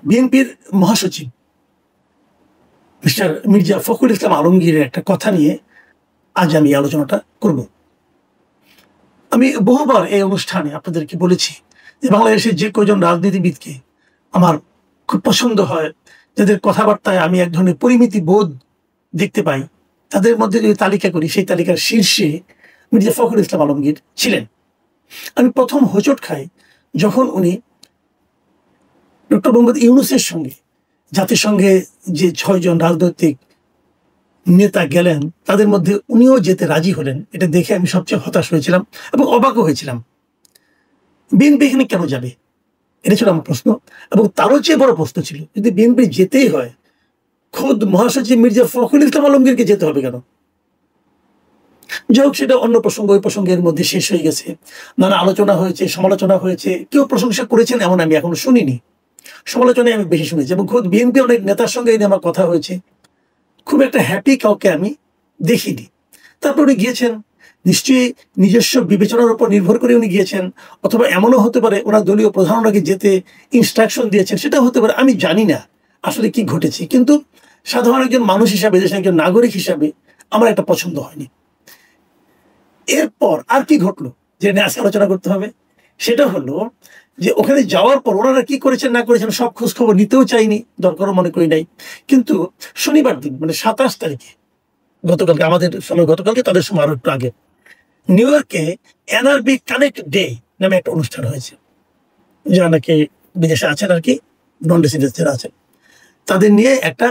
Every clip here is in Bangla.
বিএনপির মহাসচিব মিস্টার মির্জা ফখরুল ইসলাম আলমগীরের একটা কথা নিয়ে আজ আমি আলোচনাটা করব। আমি বহুবার এই অনুষ্ঠানে আপনাদেরকে বলেছি যে বাংলাদেশের যে কয়জন রাজনীতিবিদকে আমার খুব পছন্দ হয়, যাদের কথাবার্তায় আমি এক ধরনের পরিমিতি বোধ দেখতে পাই, তাদের মধ্যে যদি তালিকা করি সেই তালিকার শীর্ষে মির্জা ফখরুল ইসলাম আলমগীর ছিলেন। আমি প্রথম হোঁচট খাই যখন উনি ডক্টর মোহাম্মদ ইউনূসের সঙ্গে জাতিসংঘে যে ৬ জন রাজনৈতিক নেতা গেলেন তাদের মধ্যে উনিও যেতে রাজি হলেন। এটা দেখে আমি সবচেয়ে হতাশ হয়েছিলাম এবং অবাকও হয়েছিলাম। বিএনপি এখানে কেন যাবে, এটা ছিল আমার প্রশ্ন। এবং তারও চেয়ে বড় প্রশ্ন ছিল, যদি বিএনপি যেতেই হয় খোদ মহাসচিব মির্জা ফখরুল ইসলাম আলমগীরকে যেতে হবে কেন? যাই হোক, সেটা অন্য প্রসঙ্গ, ওই প্রসঙ্গের মধ্যে শেষ হয়ে গেছে। নানা আলোচনা হয়েছে, সমালোচনা হয়েছে, কেউ প্রশংসা করেছেন এমন আমি এখনো শুনিনি। সমালোচনায় আমি বেশি শুনেছি এবং খোদ বিএনপি অনেক নেতার সঙ্গে এই নিয়ে আমার কথা হয়েছে। খুব একটা হ্যাপি কাউকে আমি দেখিনি। তারপর উনি গিয়েছেন, নিশ্চয়ই নিজস্ব বিবেচনার উপর নির্ভর করে উনি গিয়েছেন, অথবা এমনও হতে পারে ওনার দলীয় প্রধান ওনাকে যেতে ইনস্ট্রাকশন দিয়েছেন, সেটা হতে পারে। আমি জানি না আসলে কি ঘটেছে, কিন্তু সাধারণ একজন মানুষ হিসাবে, দেশের একজন নাগরিক হিসাবে আমার একটা পছন্দ হয়নি। এরপর আর কি ঘটলো যে নিয়ে আজকে আলোচনা করতে হবে, সেটা হলো যে ওখানে যাওয়ার পর ওনারা কি করেছেন না করেছেন সব খোঁজ খবর নিতেও চাইনি, দরকারও মনে করি নাই। কিন্তু শনিবার দিন মানে ২৭ তারিখে, গতকালকে আমাদের সময়, গতকালকে তাদের সময় আরো একটু আগে, নিউ ইয়র্কে এনআরবি কানেক্ট ডে নামে একটা অনুষ্ঠান হয়েছে। যারা নাকি বিদেশে আছেন আর কি, নন রেসিডেন্ট যারা আছেন, তাদের নিয়ে একটা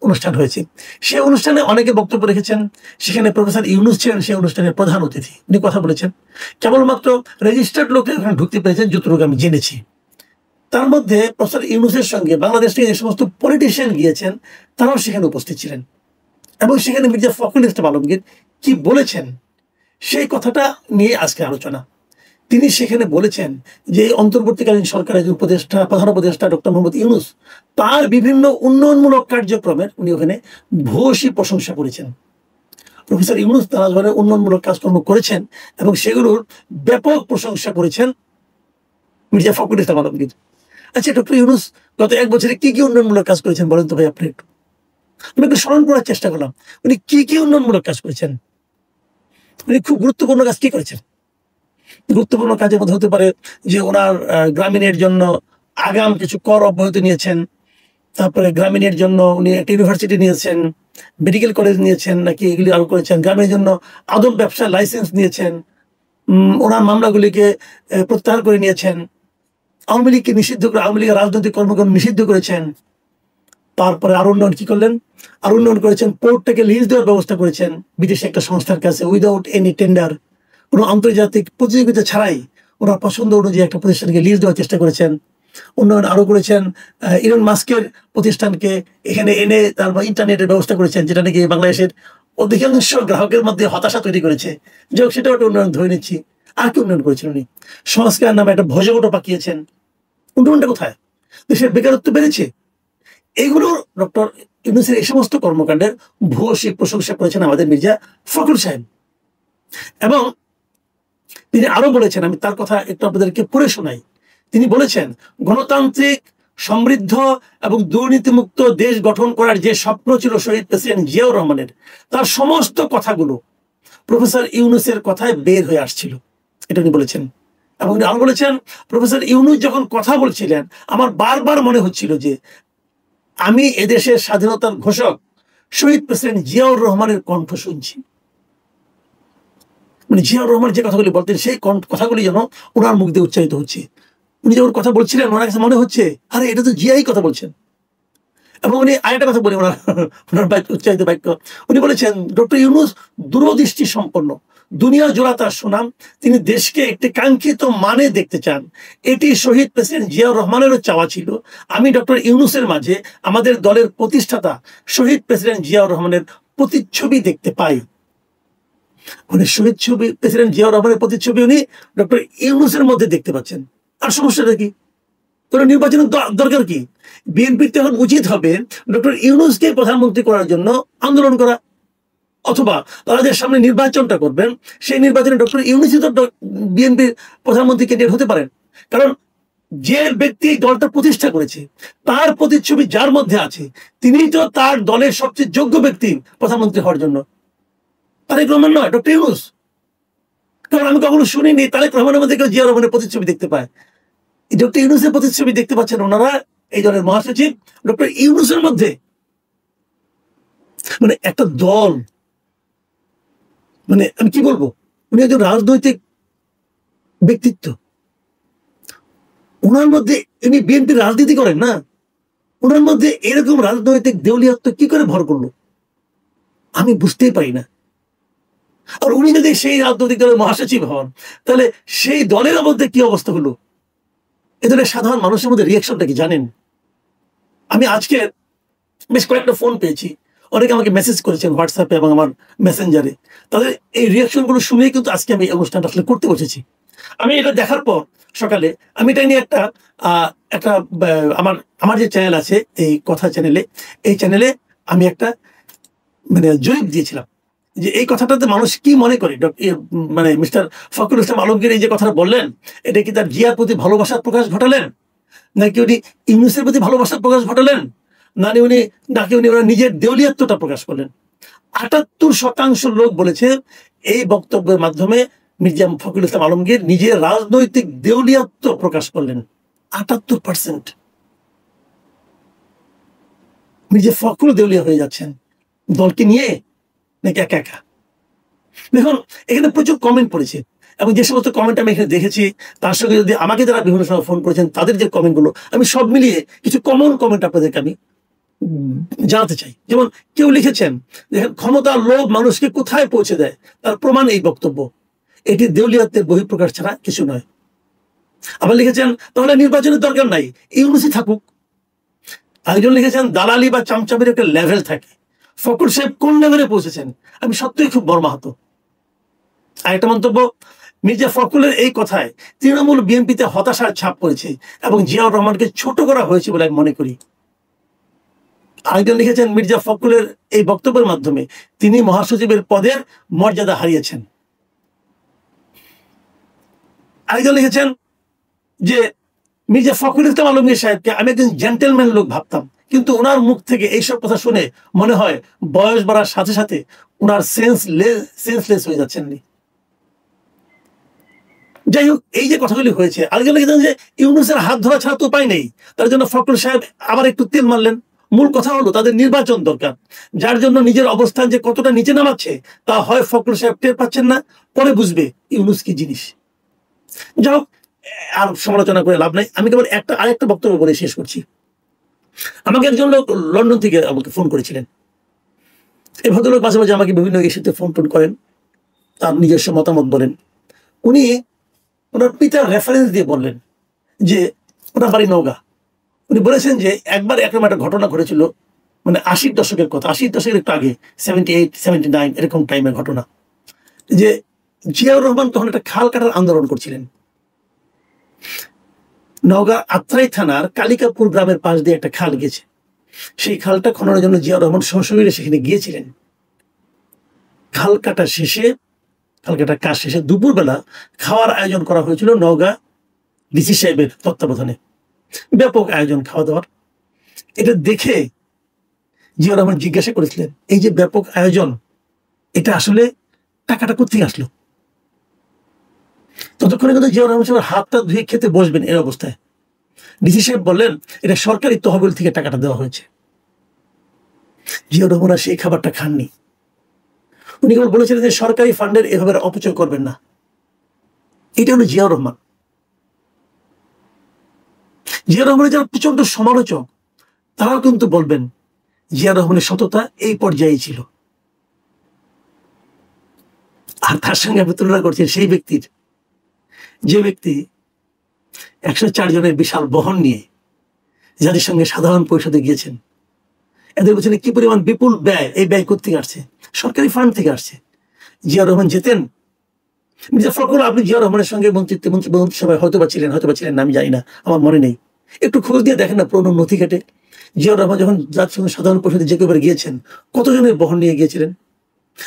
অনুষ্ঠান হয়েছে। সেই অনুষ্ঠানে অনেকে বক্তব্য রেখেছেন। সেখানে প্রফেসর ইউনূস ছিলেন সেই অনুষ্ঠানের প্রধান অতিথি। উনি কথা বলেছেন। কেবলমাত্র রেজিস্টার্ড লোকে ওখানে ঢুকতে পেরেছেন যতটুকু আমি জেনেছি। তার মধ্যে প্রফেসর ইউনূসের সঙ্গে বাংলাদেশ থেকে যে সমস্ত পলিটিশিয়ান গিয়েছেন তারাও সেখানে উপস্থিত ছিলেন। এবং সেখানে মির্জা ফখরুল ইসলাম আলমগীর কি বলেছেন সেই কথাটা নিয়ে আজকে আলোচনা। তিনি সেখানে বলেছেন যে অন্তর্বর্তীকালীন সরকারের যে উপদেষ্টা, প্রধান উপদেষ্টা ডক্টর মোহাম্মদ ইউনূস, তার বিভিন্ন উন্নয়নমূলক কার্যক্রমের উনি ওখানে ভূয়সী প্রশংসা করেছেন। প্রফেসর ইউনূস তারা ধরনের উন্নয়নমূলক কাজকর্ম করেছেন এবং সেগুলোর ব্যাপক প্রশংসা করেছেন মির্জা ফখরুল ইসলাম আলমগীর। আচ্ছা, ডক্টর ইউনূস গত ১ বছরে কি কি উন্নয়নমূলক কাজ করেছেন বলেন তো ভাই আপনি একটু। আমি একটু স্মরণ করার চেষ্টা করলাম উনি কি কি উন্নয়নমূলক কাজ করেছেন। উনি খুব গুরুত্বপূর্ণ কাজ কি করেছেন? গুরুত্বপূর্ণ কাজের মধ্যে হতে পারে যে ওনার গ্রামীণের জন্য আগাম কিছু কর অব্যাহতি নিয়েছেন। তারপরে গ্রামীণের জন্য উনি একটা ইউনিভার্সিটি নিয়েছেন, মেডিকেল কলেজ নিয়েছেন, নাকি এগুলি আরো করেছেন। গ্রামের জন্য আদম ব্যবসার লাইসেন্স নিয়েছেন। ওনার মামলাগুলিকে প্রত্যাহার করে নিয়েছেন। আওয়ামী লীগকে নিষিদ্ধ করে, আওয়ামী লীগের রাজনৈতিক কর্মকাণ্ড নিষিদ্ধ করেছেন। তারপরে আরো উন্নয়ন কি করলেন? আরো উন্নয়ন করেছেন, পোর্টটাকে লিজ দেওয়ার ব্যবস্থা করেছেন বিদেশি একটা সংস্থার কাছে উইদাউট এনি টেন্ডার, কোনো আন্তর্জাতিক প্রতিযোগিতা ছাড়াই ওনার পছন্দ অনুযায়ী একটা প্রতিষ্ঠানকে লিজ দেওয়ার চেষ্টা করেছেন। উন্নয়ন আরো করেছেন, ইলন মাস্কের প্রতিষ্ঠানকে এখানে এনে তারপর ইন্টারনেটের ব্যবস্থা করেছেন, যেটা নাকি বাংলাদেশের অধিকাংশ গ্রাহকের মধ্যে হতাশা তৈরি করেছে। যাই হোক, সেটাও একটা উন্নয়ন ধরে নিচ্ছি। আর কি উন্নয়ন করেছেন উনি? সংস্কার নামে একটা ভোজগোটো পাকিয়েছেন। উন্নয়নটা কোথায়? দেশের বেকারত্ব বেড়েছে। এইগুলো ডক্টর ইউনূসের এই সমস্ত কর্মকাণ্ডের ভূয়সী প্রশংসা করেছেন আমাদের মির্জা ফখরুল সাহেব। এবং তিনি আরো বলেছেন, আমি তার কথা একটু আপনাদেরকে পড়ে শোনাই। তিনি বলেছেন, গণতান্ত্রিক, সমৃদ্ধ এবং দুর্নীতিমুক্ত দেশ গঠন করার যে স্বপ্ন ছিল শহীদ প্রেসিডেন্ট জিয়াউর রহমানের, তার সমস্ত কথাগুলো প্রফেসর ইউনূসের কথায় বের হয়ে আসছিল। এটা উনি বলেছেন। এবং উনি আরো বলেছেন, প্রফেসর ইউনূস যখন কথা বলছিলেন আমার বারবার মনে হচ্ছিল যে আমি এদেশের স্বাধীনতার ঘোষক শহীদ প্রেসিডেন্ট জিয়াউর রহমানের কণ্ঠ শুনছি। মানে জিয়াউর রহমান যে কথাগুলি বলতেন সেই কথাগুলি যেন ওনার মুখ দিয়ে উচ্চারিত হচ্ছে। উনি যখন কথা বলছিলেন ওনার কাছে মনে হচ্ছে আরে এটা তো জিয়াই কথা বলছেন। এবং উনি আরেকটা কথা বলি, ওনার বাক্য, উচ্চারিত বাক্য, উনি বলেছেন ডক্টর ইউনূস দূরদৃষ্টি সম্পন্ন, দুনিয়া জোড়া তার সুনাম, তিনি দেশকে একটি কাঙ্ক্ষিত মানে দেখতে চান। এটি শহীদ প্রেসিডেন্ট জিয়াউর রহমানেরও চাওয়া ছিল। আমি ডক্টর ইউনূসের মাঝে আমাদের দলের প্রতিষ্ঠাতা শহীদ প্রেসিডেন্ট জিয়াউর রহমানের প্রতিচ্ছবি দেখতে পাই। মানে শহীদ ছবি প্রেসিডেন্ট জিয়াউর রহমানের প্রতিচ্ছবি উনি ডক্টর ইউনূসের মধ্যে দেখতে পাচ্ছেন। আর সমস্যাটা কি? কোনো নির্বাচনের দরকার কি? বিএনপির তখন উচিত হবে ডক্টর ইউনূসকে প্রধানমন্ত্রী করার জন্য আন্দোলন করা, অথবা তারা যে সামনে নির্বাচনটা করবেন সেই নির্বাচনে ডক্টর ইউনূসই তো বিএনপির প্রধানমন্ত্রী ক্যান্ডিডেট হতে পারেন। কারণ যে ব্যক্তি এই দলটা প্রতিষ্ঠা করেছে তার প্রতিচ্ছবি যার মধ্যে আছে, তিনি তো তার দলের সবচেয়ে যোগ্য ব্যক্তি প্রধানমন্ত্রী হওয়ার জন্য। তারেক রহমান নয়, ডক্টর ইউনূস। কারণ আমি কখনো শুনিনি তারেক রহমানের মধ্যে কেউ জিয়া রহমানের প্রতিচ্ছবি দেখতে পায়। ডক্টর ইউনূসের প্রতিচ্ছবি দেখতে পাচ্ছেন ওনারা, এই দলের মহাসচিব ডক্টর ইউনূসের মধ্যে। মানে একটা দল, মানে আমি কি বলবো, উনি একজন রাজনৈতিক ব্যক্তিত্ব, ওনার মধ্যে উনি বিএনপির রাজনীতি করেন না, ওনার মধ্যে এরকম রাজনৈতিক দেউলিয়াত্ব কি করে ভর করলো আমি বুঝতেই পারি না। আর উনি যদি সেই রাজনৈতিক দলের মহাসচিব হন, তাহলে সেই দলের মধ্যে কি অবস্থা হলো, এ ধরনের সাধারণ মানুষের মধ্যে রিয়াকশনটা কি জানেন? আমি আজকে বেশ কয়েকটা ফোন পেয়েছি, অনেকে আমাকে মেসেজ করেছেন হোয়াটসঅ্যাপে এবং আমার মেসেঞ্জারে। তাদের এই রিয়াকশন গুলো শুনেই কিন্তু আজকে আমি এই অনুষ্ঠানটা আসলে করতে বসেছি। আমি এটা দেখার পর সকালে আমি এটা নিয়ে একটা একটা আমার আমার যে চ্যানেল আছে এই কথা চ্যানেলে, এই চ্যানেলে আমি একটা মানে জরিপ দিয়েছিলাম যে এই কথাটাতে মানুষ কি মনে করে। মানে মিস্টার ফখরুল ইসলাম আলমগীর এই যে কথাটা বললেন, এটা কি তার জিয়ার প্রতি ভালোবাসার প্রকাশ ঘটালেন, নাকি উনি ইউনূসের প্রতি ভালোবাসার প্রকাশ ঘটালেন, নাকি উনি ওনার নিজের দেউলিয়াত্বটা প্রকাশ করলেন? ৭৮% লোক বলেছে এই বক্তব্যের মাধ্যমে মির্জা ফখরুল ইসলাম আলমগীর নিজের রাজনৈতিক দেউলিয়াত্ব প্রকাশ করলেন। ৭৮%। মির্জা ফখরুল দেউলিয়া হয়ে যাচ্ছেন দলকে নিয়ে নাকি একা একা? দেখুন, এখানে প্রচুর কমেন্ট পড়েছে এবং যে সমস্ত কমেন্ট আমি এখানে দেখেছি তার সঙ্গে যদি আমাকে যারা বিভিন্ন সময় ফোন করেছেন তাদের যে কমেন্টগুলো, আমি সব মিলিয়ে কিছু কমন কমেন্ট আপনাদেরকে আমি জানাতে চাই। যেমন কেউ লিখেছেন, দেখেন, ক্ষমতার লোভ মানুষকে কোথায় পৌঁছে দেয় তার প্রমাণ এই বক্তব্য, এটি দেউলিয়াত্বের বহিঃপ্রকাশ ছাড়া কিছু নয়। আবার লিখেছেন, তাহলে নির্বাচনের দরকার নাই, ইউনূসই থাকুক। আরেকজন লিখেছেন, দালালি বা চামচামের একটা লেভেল থাকে, ফখরুল সাহেব কোন লেভেলে পৌঁছেছেন, আমি সত্যিই খুব মর্মাহত। আরেকটা মন্তব্য, মির্জা ফখরুলের এই কথায় তৃণমূল বিএনপিতে হতাশার ছাপ পড়েছে এবং জিয়াউর রহমানকে ছোট করা হয়েছে বলে আমি মনে করি। আরেকজন লিখেছেন, মির্জা ফখরুলের এই বক্তব্যের মাধ্যমে তিনি মহাসচিবের পদের মর্যাদা হারিয়েছেন। আরেকজন লিখেছেন যে মির্জা ফখরুল ইসলাম আলমগীর সাহেবকে আমি একজন জেন্টেলম্যান লোক ভাবতাম, কিন্তু ওনার মুখ থেকে এইসব কথা শুনে মনে হয় বয়স বাড়ার সাথে সাথে ওনার সেন্সলেস হয়ে যাচ্ছেন। যাই হোক, এই যে কথাগুলি হয়েছে, আরেকজন লিখেছেন যে ইউনূসের হাত ধরা ছাড়া তো উপায় নেই, তার জন্য ফখরুল সাহেব আবার একটু তেল মারলেন। মূল কথা হলো তাদের নির্বাচন দরকার, যার জন্য নিজের অবস্থান যে কতটা নিচে নামাচ্ছে তা হয় ফখরুল সাহেব টের পাচ্ছেন না, পরে বুঝবে ইউনূস কি জিনিস। যাই হোক, আর সমালোচনা করে লাভ নাই, আমি কেবল আরেকটা বক্তব্য বলে শেষ করছি। আমাকে একজন লোক লন্ডন থেকে আমাকে ফোন করেছিলেন। এই ভদ্রলোক মাঝে মাঝে আমাকে বিভিন্ন ইস্যুতে ফোন করেন, তার নিজস্ব মতামত বলেন। উনি ওনার পিতার রেফারেন্স দিয়ে বললেন যে ওনার বাড়ি নওগাঁ। উনি বলেছেন যে একবার এরকম একটা ঘটনা ঘটেছিল, মানে ৮০ দশকের কথা, ৮০ দশকের একটু আগে, 78, 79 এরকম টাইমের ঘটনা, যে জিয়াউর রহমান তখন একটা খাল কাটার আন্দোলন করছিলেন। নওগাঁ আত্রাই থানার কালিকাপুর গ্রামের পাশ দিয়ে একটা খাল গেছে, সেই খালটা খননের জন্য জিয়াউর রহমান সশরীরে সেখানে গিয়েছিলেন। খাল কাটার কাজ শেষে দুপুরবেলা খাওয়ার আয়োজন করা হয়েছিল নওগাঁ ডিসি সাহেবের তত্ত্বাবধানে, ব্যাপক আয়োজন খাওয়া দাওয়ার। এটা দেখে জিয়াউর রহমান জিজ্ঞাসা করেছিলেন, এই যে ব্যাপক আয়োজন, এটা আসলে টাকাটা কোথেকে আসলো? ততক্ষণে কিন্তু জিয়াউর রহমান সাহেব হাতটা ধুয়ে খেতে বসবেন এর অবস্থায় ডিসি সাহেব বললেন, এটা সরকারি তহবিল থেকে টাকাটা দেওয়া হয়েছে। জিয়াউর রহমান সেই খাবারটা খাননি। উনি কেবল বলেছিলেন যে সরকারি ফান্ডের এভাবে অপচয় করবেন না। এটা হলো জিয়াউর রহমান। জিয়াউর রহমানের যারা প্রচন্ড সমালোচক তারাও কিন্তু বলবেন জিয়াউর রহমানের সততা এই পর্যায়ে ছিল। আর তার সঙ্গে আমি তুলনা করছি সেই ব্যক্তির, যে ব্যক্তি ১০৪ জনের বিশাল বহন নিয়ে জাতিসংঘের সাধারণ পরিষদে গিয়েছেন। এদের পেছনে কি পরিমাণ বিপুল ব্যয়, এই ব্যয় কোত্থেকে আসছে? সরকারি ফান্ড থেকে আসছে। জিয়াউর রহমান যেতেন, মির্জা ফখরুল, আপনি জিয়াউর রহমানের সঙ্গে মন্ত্রিসভায় হয়তো বা ছিলেন না, আমি জানি না, আমার মনে নেই। একটু খোঁজ দিয়ে দেখেন না পুরোনো নথি ঘাটে, জিয়াউর রহমান যখন জাতিসংঘ সাধারণ পরিষদে যে কেবার গিয়েছেন কতজনের বহন নিয়ে গিয়েছিলেন,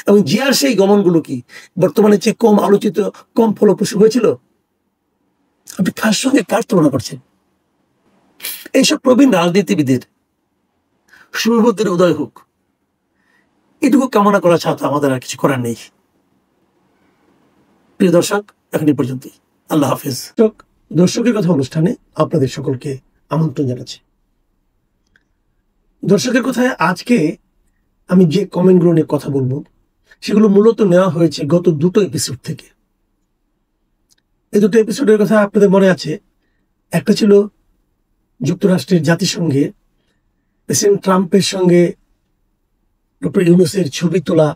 এবং জিয়ার সেই গমনগুলো কি বর্তমানে চেয়ে কম আলোচিত, কম ফলপ্রসূ হয়েছিল? আপনি কার সঙ্গে কার তুলনা করছেন? এইসব প্রবীণ রাজনীতিবিদের শুভবুদ্ধির উদয় হোক, এটুকু কামনা করা ছাড়া তো আমাদের আর কিছু করার নেই। প্রিয় দর্শক, এখন এই পর্যন্তই। আল্লাহ হাফিজ। দর্শকের কথা অনুষ্ঠানে আপনাদের সকলকে আমন্ত্রণ জানাচ্ছি। দর্শকের কথায় আজকে আমি যে কমেন্টগুলো নিয়ে কথা বলবো সেগুলো মূলত নেওয়া হয়েছে গত দুটো এপিসোড থেকে। এই দুটো এপিসোডের কথা আপনাদের মনে আছে, একটা ছিল যুক্তরাষ্ট্রের জাতিসংঘে প্রেসিডেন্ট ট্রাম্পের সঙ্গে ডক্টর ইউনূসের ছবি তোলা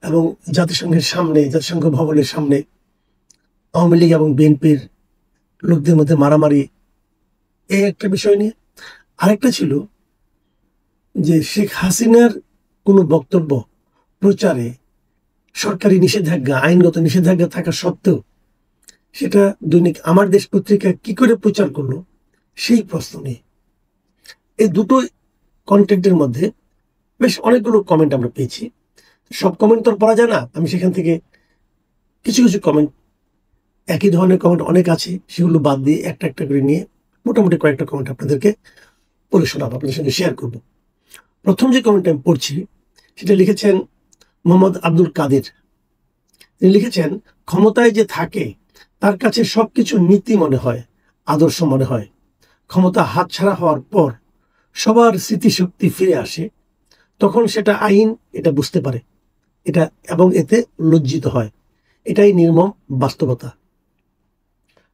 এবং জাতিসংঘের সামনে, জাতিসংঘ ভবনের সামনে আওয়ামী লীগ এবং বিএনপির লোকদের মধ্যে মারামারি, এই একটা বিষয় নিয়ে। আরেকটা ছিল যে শেখ হাসিনার কোনো বক্তব্য প্রচারে সরকারি নিষেধাজ্ঞা, আইনগত নিষেধাজ্ঞা থাকা সত্ত্বেও সেটা দৈনিক আমার দেশ পত্রিকা কি করে প্রচার করলো, সেই প্রশ্ন নিয়ে। এই দুটো কন্টেন্টের মধ্যে বেশ অনেকগুলো কমেন্ট আমরা পেয়েছি। সব কমেন্ট তো পড়া যায় না, আমি সেখান থেকে কিছু কিছু কমেন্ট, একই ধরনের কমেন্ট অনেক আছে, সেগুলো বাদ দিয়ে একটা একটা করে নিয়ে মোটামুটি কয়েকটা কমেন্ট আপনাদেরকে পড়ে শোনাবো, আপনাদের সঙ্গে শেয়ার করব। প্রথম যে কমেন্ট আমি পড়ছি সেটা লিখেছেন মোহাম্মদ আব্দুল কাদের। তিনি লিখেছেন, ক্ষমতায় যে থাকে তার কাছে সবকিছু নীতি মনে হয়, আদর্শ মনে হয়। ক্ষমতা হাতছাড়া হওয়ার পর সবার স্মৃতিশক্তি ফিরে আসে, তখন সেটা আইন, এটা বুঝতে পারে এটা এবং এতে লজ্জিত হয়। এটাই নির্মম বাস্তবতা।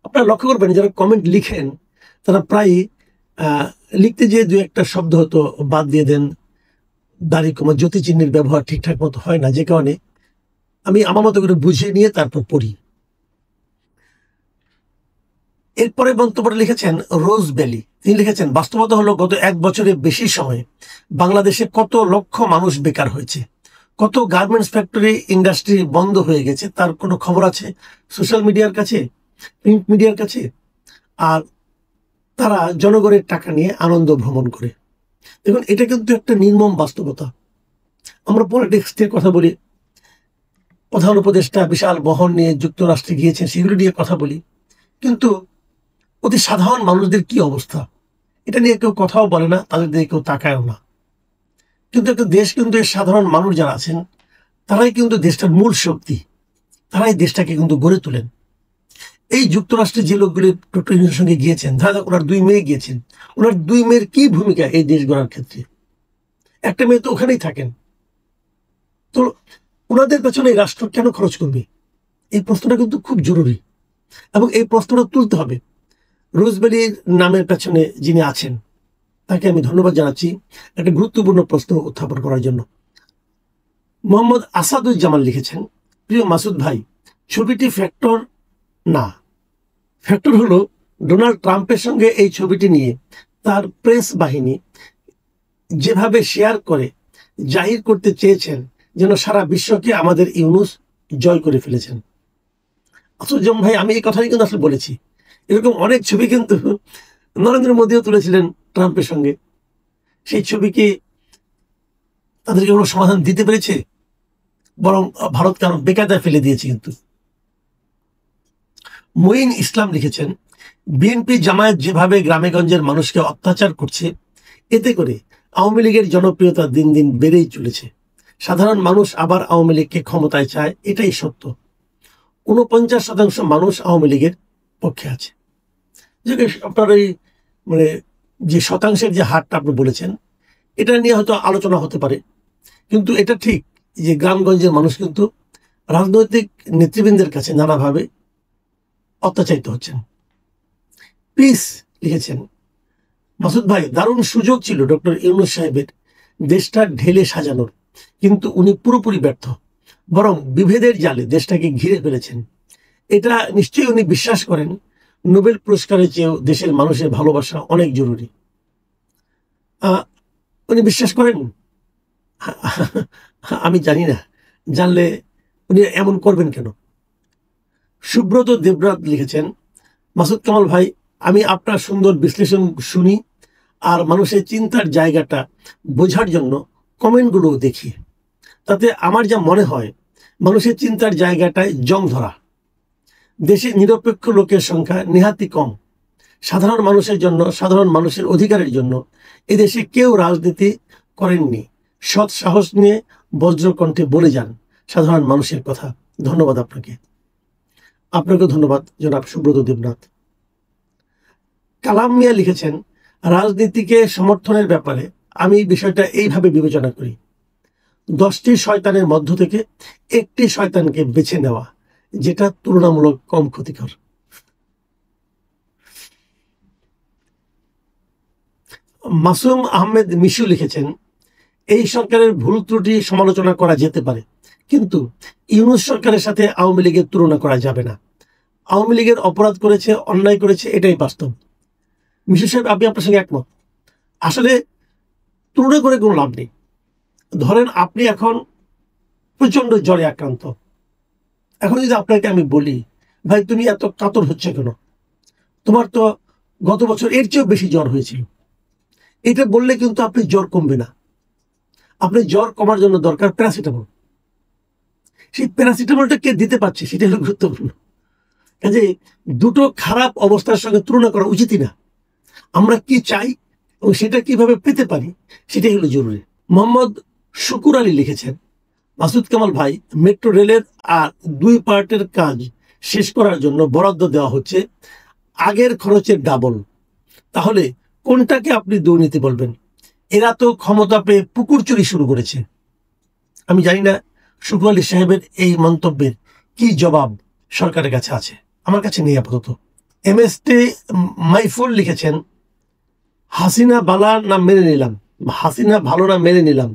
আপনারা লক্ষ্য করবেন যারা কমেন্ট লিখেন তারা প্রায় লিখতে যে দু একটা শব্দ হয়তো বাদ দিয়ে দেন, দাড়ি কমা, জ্যোতি চিহ্নের ব্যবহার ঠিকঠাক মতো হয় না, যে কারণে আমি আমার মতো করে বুঝিয়ে নিয়ে তারপর পড়ি। এরপরে মন্তব্যটা লিখেছেন রোজ ভ্যালি। তিনি লিখেছেন, বাস্তবতা হলো গত 1 বছরের বেশি সময়ে বাংলাদেশে কত লক্ষ মানুষ বেকার হয়েছে, কত গার্মেন্টস ফ্যাক্টরি, ইন্ডাস্ট্রি বন্ধ হয়ে গেছে, তার কোনো খবর আছে সোশ্যাল মিডিয়ার কাছে, প্রিন্ট মিডিয়ার কাছে? আর তারা জনগণের টাকা নিয়ে আনন্দ ভ্রমণ করে। দেখুন, এটা কিন্তু একটা নির্মম বাস্তবতা। আমরা পলিটিক্স নিয়ে কথা বলি, প্রধান উপদেষ্টা বিশাল বহন নিয়ে যুক্তরাষ্ট্রে গিয়েছেন, সেগুলো নিয়ে কথা বলি, কিন্তু অতি সাধারণ মানুষদের কি অবস্থা এটা নিয়ে কেউ কথাও বলে না, তাদের দিকে কেউ তাকায়ও না। কিন্তু একটা দেশ, কিন্তু এর সাধারণ মানুষ যারা আছেন তারাই কিন্তু দেশটার মূল শক্তি, তারাই দেশটাকে কিন্তু গড়ে তোলেন। এই যুক্তরাষ্ট্রে যে লোকগুলি ডক্টর ইউনূসের সঙ্গে গিয়েছেন, ধরা ওনার 2 মেয়ে গিয়েছেন, ওনার 2 মেয়ের কি ভূমিকা এই দেশ গড়ার ক্ষেত্রে? একটা মেয়ে তো ওখানেই থাকেন, তো ওনাদের পেছনে এই রাষ্ট্র কেন খরচ করবে? এই প্রশ্নটা কিন্তু খুব জরুরি এবং এই প্রশ্নটা তুলতে হবে। রোজভ্যালির নামের পেছনে যিনি আছেন তাকে আমি ধন্যবাদ জানাচ্ছি একটা গুরুত্বপূর্ণ প্রশ্ন উত্থাপন করার জন্য। মোহাম্মদ আসাদুজ্জামান লিখেছেন, প্রিয় মাসুদ ভাই, ছবিটি ফ্যাক্টর না, ফ্যাক্টর হলো ডোনাল্ড ট্রাম্পের সঙ্গে এই ছবিটি নিয়ে তার প্রেস বাহিনী যেভাবে শেয়ার করে জাহির করতে চেয়েছেন যেন সারা বিশ্বকে আমাদের ইউনূস জয় করে ফেলেছেন। আসাদুজ্জামান ভাই, আমি এই কথাই কিন্তু আসলে বলেছি। এরকম অনেক ছবি কিন্তু নরেন্দ্র মোদীও তুলেছিলেন ট্রাম্পের সঙ্গে। সেই ছবিকে তাদেরকে কোনো সমাধান দিতে পেরেছে? বরং ভারতকে আরো বেকায়দায় ফেলে দিয়েছে। কিন্তু মঈন ইসলাম লিখেছেন, বিএনপি জামায়াত যেভাবে গ্রামেগঞ্জের মানুষকে অত্যাচার করছে, এতে করে আওয়ামী লীগের জনপ্রিয়তা দিন দিন বেড়েই চলেছে। সাধারণ মানুষ আবার আওয়ামী লীগকে ক্ষমতায় চায়, এটাই সত্য। 49% মানুষ আওয়ামী লীগের পক্ষে আছে। আপনার এই মানে যে শতাংশের যে হারটা আপনি বলেছেন, এটা নিয়ে হয়তো আলোচনা হতে পারে, কিন্তু এটা ঠিক যে গ্রামগঞ্জের মানুষ কিন্তু রাজনৈতিক নেতৃবৃন্দের কাছে নানাভাবে অত্যাচারিত হচ্ছেন। পিস লিখেছেন, মাসুদ ভাই, দারুণ সুযোগ ছিল ডক্টর ইউনূস সাহেবের দেশটা ঢেলে সাজানোর, কিন্তু উনি পুরোপুরি ব্যর্থ, বরং বিভেদের জালে দেশটাকে ঘিরে ফেলেছেন। এটা নিশ্চয়ই উনি বিশ্বাস করেন নোবেল পুরস্কারের চেয়েও দেশের মানুষের ভালোবাসা অনেক জরুরি। উনি বিশ্বাস করেন? আমি জানি না, জানলে উনি এমন করবেন কেন? সুব্রত দেবরাত লিখেছেন, মাসুদ কামাল ভাই, আমি আপনার সুন্দর বিশ্লেষণ শুনি আর মানুষের চিন্তার জায়গাটা বোঝার জন্য কমেন্টগুলো দেখি। তাতে আমার যা মনে হয়, মানুষের চিন্তার জায়গাটায় জং ধরা। দেশে নিরপেক্ষ লোকের সংখ্যা নেহাতি কম, সাধারণ মানুষের জন্য, সাধারণ মানুষের অধিকারের জন্য এদেশে কেউ রাজনীতি করেননি। সৎ সাহস নিয়ে বজ্রকণ্ঠে বলে যান সাধারণ মানুষের কথা। ধন্যবাদ আপনাকে। আপনাকেও ধন্যবাদ জনাব সুব্রত দেবনাথ। কালাম মিয়া লিখেছেন, রাজনীতিকে সমর্থনের ব্যাপারে আমি বিষয়টা এইভাবে বিবেচনা করি, 10টি শয়তানের মধ্য থেকে একটি শয়তানকে বেছে নেওয়া, যেটা তুলনামূলক কম ক্ষতিকর। মাসুম আহমেদ মিশু লিখেছেন, এই সরকারের ভুল ত্রুটি সমালোচনা করা যেতে পারে, কিন্তু ইউনূস সরকারের সাথে আওয়ামী লীগের তুলনা করা যাবে না। আওয়ামী লীগের অপরাধ করেছে, অন্যায় করেছে, এটাই বাস্তব। মিশু সাহেব, আমি আপনার সঙ্গে একমত। আসলে তুলনা করে কোনো লাভ নেই। ধরেন আপনি এখন প্রচন্ড জ্বরে আক্রান্ত, এখন যদি আপনাকে আমি বলি, ভাই তুমি এত কাতর হচ্ছে কেন, তোমার তো গত বছর এর চেয়েও বেশি জ্বর হয়েছিল, এটা বললে কিন্তু আপনি জ্বর কমবে না। আপনি জ্বর কমার জন্য দরকার প্যারাসিটামল। সেই প্যারাসিটামলটা কে দিতে পারছে সেটা হলো গুরুত্বপূর্ণ। কাজে দুটো খারাপ অবস্থার সঙ্গে তুলনা করা উচিতই না। আমরা কি চাই এবং সেটা কিভাবে পেতে পারি সেটাই হলো জরুরি। মোহাম্মদ শুকুর আলী লিখেছেন, মাসুদ কামাল ভাই, মেট্রো রেলের আর 2 পার্টের কাজ শেষ করার জন্য বরাদ্দ দেওয়া হচ্ছে আগের খরচের ডাবল, তাহলে কোনটাকে আপনি দুর্নীতি বলবেন? এরা তো ক্ষমতা পেয়ে পুকুর চুরি শুরু করেছে। আমি জানি না শুকুর আলী সাহেবের এই মন্তব্যের কি জবাব সরকারের কাছে আছে, আমার কাছে নেই আপাতত। MST মাইফুল লিখেছেন, হাসিনা বালা না মেনে নিলাম, হাসিনা ভালো না মেনে নিলাম,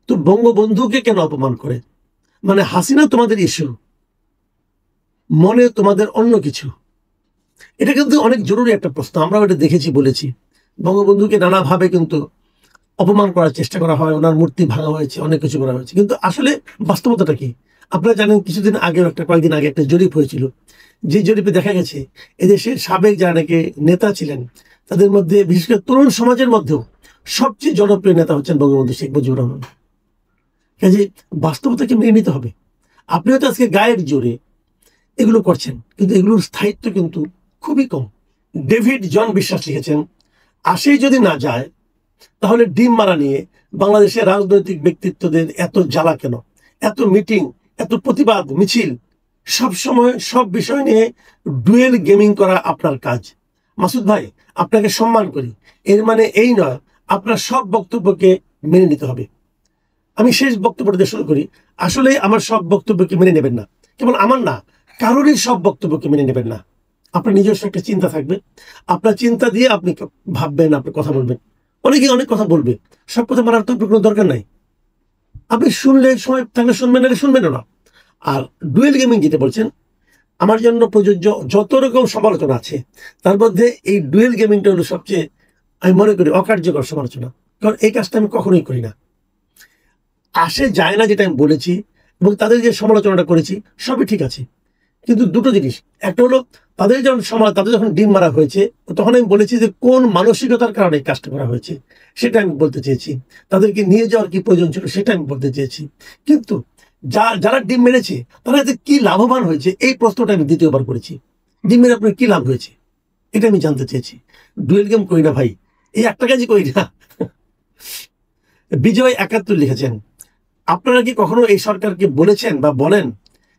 তো বঙ্গবন্ধুকে কেন অপমান করে? মানে হাসিনা তোমাদের ইস্যু, মনে তোমাদের অন্য কিছু। এটা কিন্তু অনেক জরুরি একটা প্রশ্ন। আমরাও এটা দেখেছি, বলেছি। বঙ্গবন্ধুকে নানাভাবে কিন্তু অপমান করার চেষ্টা করা হয়, ওনার মূর্তি ভাঙা হয়েছে, অনেক কিছু করা হয়েছে, কিন্তু আসলে বাস্তবতাটা কি? আপনারা জানেন কিছুদিন আগে, কয়েকদিন আগে একটা জরিপ হয়েছিল, যে জরিপে দেখা গেছে এদেশের সাবেক যারা নাকি নেতা ছিলেন তাদের মধ্যে, বিশেষ করে তরুণ সমাজের মধ্যেও সবচেয়ে জনপ্রিয় নেতা হচ্ছেন বঙ্গবন্ধু শেখ মুজিবুর রহমান। কাজে বাস্তবতাকে মেনে নিতে হবে। আপনি হয়তো আজকে গায়ের জোরে এগুলো করছেন, কিন্তু এগুলোর স্থায়িত্ব কিন্তু খুবই কম। ডেভিড জন বিশ্বাস লিখেছেন, আসেই যদি না যায় তাহলে ডিম মারা নিয়ে বাংলাদেশের রাজনৈতিক ব্যক্তিত্বদের এত জ্বালা কেন? এত মিটিং, এত প্রতিবাদ মিছিল, সব সময় সব বিষয় নিয়ে ডুয়েল গেমিং করা আপনার কাজ। মাসুদ ভাই, আপনাকে সম্মান করি, এর মানে এই নয় আপনার সব বক্তব্যকে মেনে নিতে হবে। আমি শেষ বক্তব্যটা দিয়ে শুরু করি। আসলে আমার সব বক্তব্যকে মেনে নেবেন না, কেবল আমার না, কারোরই সব বক্তব্যকে মেনে নেবেন না। আপনার নিজস্ব একটা চিন্তা থাকবে, আপনার চিন্তা দিয়ে আপনি ভাববেন, আপনি কথা বলবেন। অনেকে অনেক কথা বলবে, সব কথা মানার তো কোনো দরকার নাই। আপনি শুনলে সময় থাকলে শুনবেন, না শুনবেন না। আর ডুয়েল গেমিং যেটা বলছেন, আমার জন্য প্রযোজ্য যত রকম সমালোচনা আছে তার মধ্যে এই ডুয়েল গেমিংটা হলো সবচেয়ে, আমি মনে করি, অকার্যকর সমালোচনা। কারণ এই কাজটা আমি কখনোই করি না। আসে যায় না যেটা আমি বলেছি, এবং তাদের যে সমালোচনাটা করেছি সবই ঠিক আছে, কিন্তু দুটো জিনিস। একটা হলো তাদের যখন ডিম মারা হয়েছে তখন আমি বলেছি যে কোন মানসিকতার কারণে এই কাজটা করা হয়েছে সেটা আমি বলতে চেয়েছি, তাদেরকে নিয়ে যাওয়ার কি প্রয়োজন ছিল সেটা আমি বলতে চেয়েছি। কিন্তু যারা ডিম মেরেছে তারা এতে কি লাভবান হয়েছে এই প্রশ্নটা আমি দ্বিতীয়বার করেছি। ডিম মেরে আপনার কি লাভ হয়েছে এটা আমি জানতে চেয়েছি। ডুয়েল গেম করি না ভাই, এই একটা কাজই করি না। বিজয় 71 লিখেছেন, আপনারা কি কখনো এই সরকারকে বলেছেন বা বলেন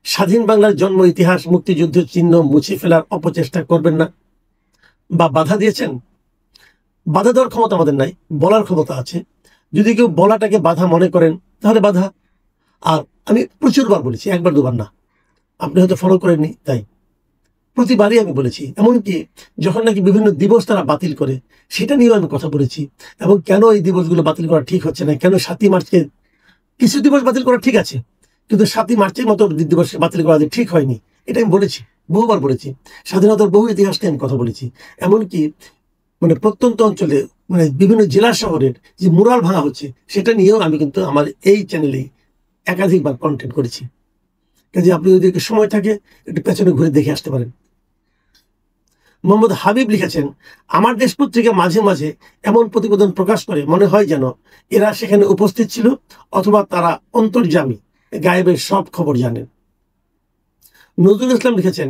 স্বাধীন বাংলার জন্ম ইতিহাস মুক্তিযুদ্ধের চিহ্ন মুছে ফেলার অপচেষ্টা করবেন না, বা বাধা দিয়েছেন? বাধা দেওয়ার ক্ষমতা আমাদের নাই, বলার ক্ষমতা আছে। যদি কেউ বলাটাকে বাধা মনে করেন তাহলে বাধা। আর আমি প্রচুরবার বলেছি, একবার দুবার না, আপনি হয়তো ফলো করেননি তাই। প্রতিবারই আমি বলেছি, এমনকি যখন নাকি বিভিন্ন দিবস তারা বাতিল করে সেটা নিয়েও আমি কথা বলেছি, এবং কেন এই দিবসগুলো বাতিল করা ঠিক হচ্ছে না, কেন 7ই মার্চকে, কিছু দিবস বাতিল করা ঠিক আছে কিন্তু 7ই মার্চের মতো দিবস বাতিল করা ঠিক হয়নি, এটা আমি বলেছি, বহুবার বলেছি। স্বাধীনতার বহু ইতিহাস নিয়ে আমি কথা বলেছি। এমনকি প্রত্যন্ত অঞ্চলে, বিভিন্ন জেলা শহরের যে মুরাল ভাঙা হচ্ছে সেটা নিয়েও আমি কিন্তু আমার এই চ্যানেলে একাধিকবার কন্টেন্ট করেছি। কাজে আপনি যদি সময় থাকে একটু পেছনে ঘুরে দেখে আসতে পারেন। মোহাম্মদ হাবিব লিখেছেন, আমার দেশ পত্রিকা মাঝে মাঝে এমন প্রতিবেদন প্রকাশ করে মনে হয় যেন এরা সেখানে উপস্থিত ছিল, অথবা তারা অন্তর্যামী, গায়েবের সব খবর জানেন। নজরুল ইসলাম লিখেছেন,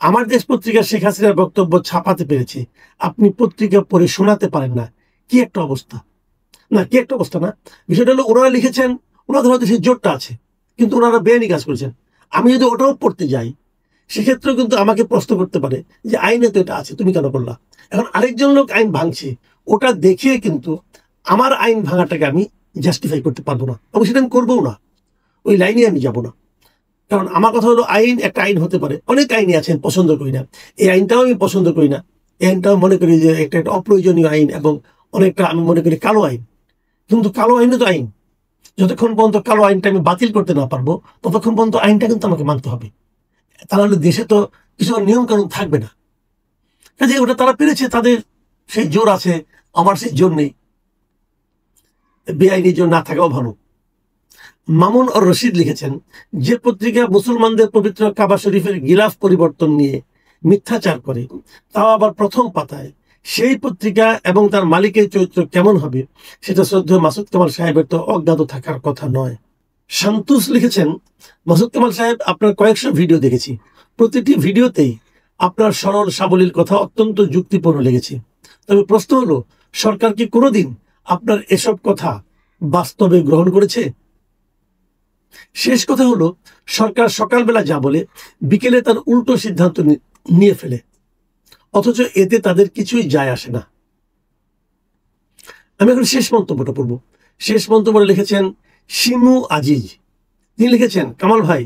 আমার দেশ পত্রিকা শেখ হাসিনার বক্তব্য ছাপাতে পেরেছে, আপনি পত্রিকা পড়ে শোনাতে পারেন না। কি একটা অবস্থা! না, কি একটা অবস্থা না, বিষয়টা হলো ওনারা লিখেছেন, ওনাদের হয়তো সেই জোরটা আছে, কিন্তু ওনারা বেআইনি কাজ করেছেন। আমি যদি ওটাও পড়তে যাই, সেক্ষেত্রেও কিন্তু আমাকে প্রশ্ন করতে পারে যে আইনে তো এটা আছে, তুমি কেন করলা? এখন আরেকজন লোক আইন ভাঙছে, ওটা দেখে কিন্তু আমার আইন ভাঙাটাকে আমি জাস্টিফাই করতে পারবো না, এবং সেটা আমি করবো না, ওই লাইনে আমি যাব না। কারণ আমার কথা হলো, আইন একটা আইন হতে পারে, অনেক আইনই আছেন পছন্দ করি না, এই আইনটাও আমি পছন্দ করি না, এই আইনটাও মনে করি যে একটা একটা অপ্রয়োজনীয় আইন, এবং অনেকটা আমি মনে করি কালো আইন। কিন্তু কালো আইনও তো আইন, যতক্ষণ পর্যন্ত কালো আইনটা আমি বাতিল করতে না পারবো, ততক্ষণ পর্যন্ত আইনটা কিন্তু আমাকে মানতে হবে। তাহলে দেশে তো কিছু নিয়ম কানুন থাকবে না। কাজে ওটা তারা পেরেছে, তাদের সেই জোর আছে, আমার সেই জোর নেই। বেআইনি জোর না থাকাও ভালো। মামুন আর রশিদ লিখেছেন, যে পত্রিকা মুসলমানদের পবিত্র কাবা শরীফের গিলাফ পরিবর্তন নিয়ে মিথ্যাচার করে, তাও আবার প্রথম পাতায়, সেই পত্রিকা এবং তার মালিকের চরিত্র কেমন হবে সেটা শ্রদ্ধেয় মাসুদ কামাল সাহেবের তো অজ্ঞাত থাকার কথা নয়। শান্তুস লিখেছেন, মাসুদ কামাল সাহেব, আপনার কয়েকশো ভিডিও দেখেছি, প্রতিটি ভিডিওতেই আপনার সরল সাবলীল কথা অত্যন্ত যুক্তিপূর্ণ লেগেছে। তবে প্রশ্ন হলো, সরকার কি কোনোদিন আপনার এসব কথা বাস্তবে গ্রহণ করেছে? শেষ কথা হলো, সরকার সকালবেলা যা বলে, বিকেলে তার উল্টো সিদ্ধান্ত নিয়ে ফেলে, অথচ এতে তাদের কিছুই যায় আসে না। আমি এখন শেষ মন্তব্যটা পড়ব। শেষ মন্তব্যটা লিখেছেন শিমু আজিজ। তিনি লিখেছেন, কামাল ভাই,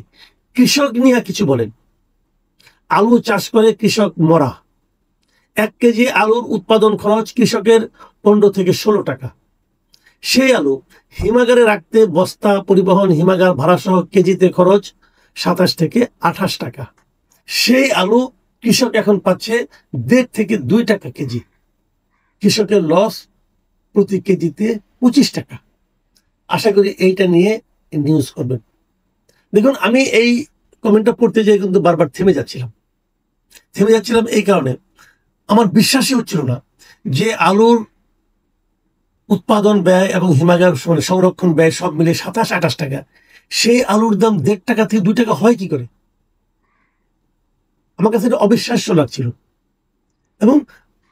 কৃষক নিয়ে কিছু বলেন। আলু চাষ করে কৃষক মরা। 1 কেজি আলুর উৎপাদন খরচ কৃষকের 15 থেকে 16 টাকা। সেই আলু হিমাগারে রাখতে বস্তা, পরিবহন, হিমাগার ভাড়া সহ কেজিতে খরচ 27 থেকে 28 টাকা। সেই আলু কৃষক এখন পাচ্ছে 1.5 থেকে 2 টাকা কেজি। কৃষকের লস প্রতি কেজিতে 25 টাকা। আশা করি এইটা নিয়ে নিউজ করবেন। দেখুন, আমি এই কমেন্টটা পড়তে যেয়ে কিন্তু বারবার থেমে যাচ্ছিলাম এই কারণে, আমার বিশ্বাসই হচ্ছিল না যে আলুর উৎপাদন ব্যয় এবং হিমাগার সংরক্ষণ ব্যয় সব মিলে 27-28 টাকা, সেই আলুর দাম 1.5 টাকা থেকে 2 টাকা হয় কি করে? আমার কাছে এটা অবিশ্বাস্য লাগছিল। এবং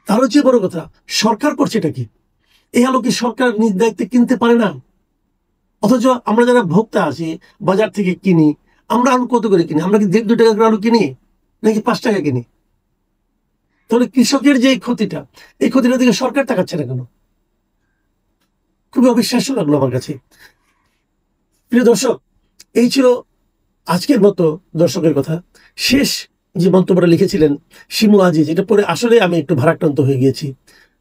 তারও চেয়ে বড় কথা, সরকার করছে এটা কি? এই আলু কি সরকার নিজ দায়িত্বে কিনতে পারে না? অথচ আমরা যারা ভোক্তা আছি, বাজার থেকে কিনি, আমরা আলু কত করে কিনি? আমরা কি 1.5-2 টাকা করে আলু কিনি, নাকি 5 টাকা কিনি? তাহলে কৃষকের যে ক্ষতিটা, এই ক্ষতিটা থেকে সরকার তাকাচ্ছে না কেন? খুবই অবিশ্বাস্য লাগলো আমার কাছে। প্রিয় দর্শক, এই ছিল আজকের মতো দর্শকের কথা। শেষ যে মন্তব্যটা লিখেছিলেন শিমু আজিজ, এটা পরে আসলে আমি একটু ভারাক্রান্ত হয়ে গিয়েছি।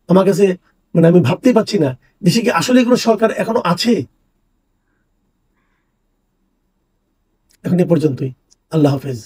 আমার কাছে আমি ভাবতেই পারছি না, দেশে কি আসলে কোনো সরকার এখনো আছে? এখন এ পর্যন্তই। আল্লাহ হাফেজ।